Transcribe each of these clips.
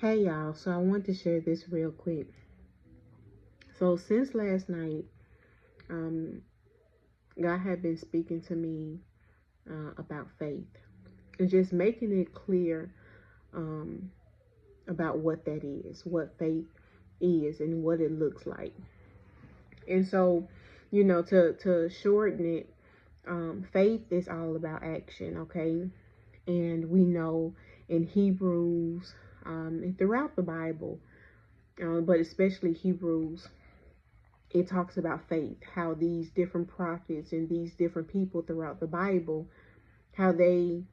Hey y'all, so I want to share this real quick. So since last night, um, God had been speaking to me about faith and just making it clear um, about what that is, what faith is, and what it looks like. And so, to shorten it, faith is all about action, okay? And we know in Hebrews and throughout the Bible, but especially Hebrews, it talks about faith, how these different prophets and these different people throughout the Bible, how they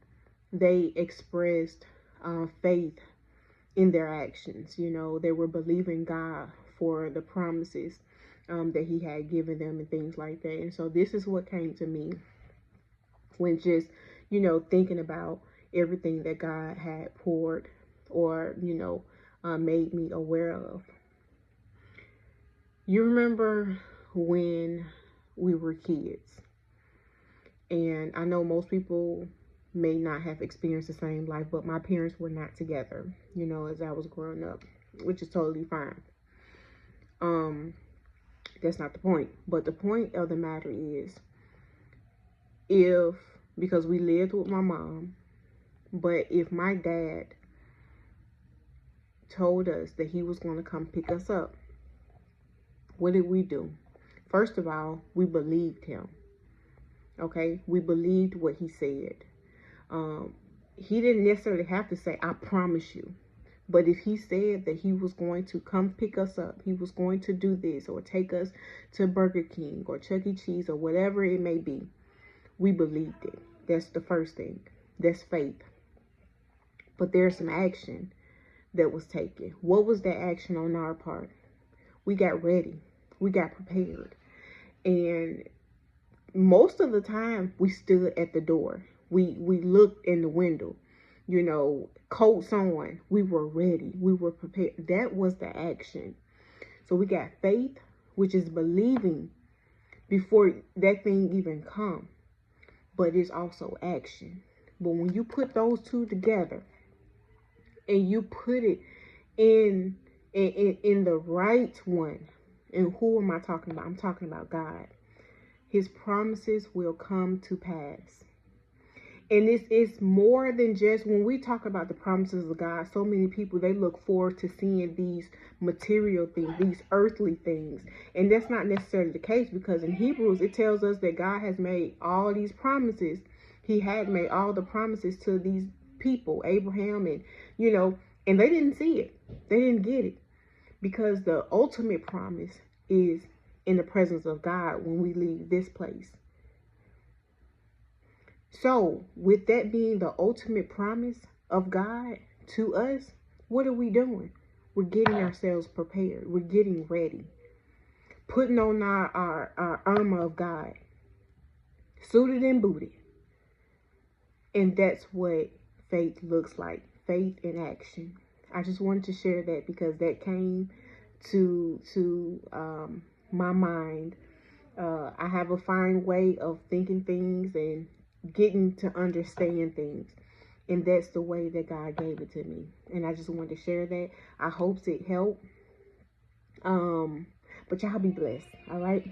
expressed faith in their actions. They were believing God for the promises that He had given them and things like that. And so this is what came to me when just thinking about everything that God had poured or made me aware of. You remember when we were kids, and I know most people may not have experienced the same life, but my parents were not together, as I was growing up, which is totally fine. Um, that's not the point. But the point of the matter is, if because we lived with my mom, but if my dad told us that he was going to come pick us up, what did we do? First of all, we believed him. Okay, we believed what he said. Um, he didn't necessarily have to say, I promise you. But if he said that he was going to come pick us up, he was going to do this or take us to Burger King or Chuck E. Cheese or whatever it may be, we believed it. That's the first thing. That's faith. But there's some action that was taken. What was that action on our part? We got ready. We got prepared. And most of the time, we stood at the door. We looked in the window, coats on. We were ready. We were prepared. That was the action. So we got faith, which is believing before that thing even come. But it's also action. But when you put those two together and you put it in the right one, and who am I talking about? I'm talking about God. His promises will come to pass. And it's more than just when we talk about the promises of God. So many people, they look forward to seeing these material things, these earthly things. And that's not necessarily the case, because in Hebrews, it tells us that God has made all these promises. He had made all the promises to these people, Abraham, and they didn't see it. They didn't get it, because the ultimate promise is in the presence of God when we leave this place. So, with that being the ultimate promise of God to us, what are we doing? We're getting ourselves prepared. We're getting ready. Putting on our armor of God. Suited and booted. And that's what faith looks like. Faith in action. I just wanted to share that because that came to my mind. I have a fine way of thinking things and getting to understand things. And that's the way that God gave it to me. And I just wanted to share that. I hope it helped. But y'all be blessed. All right.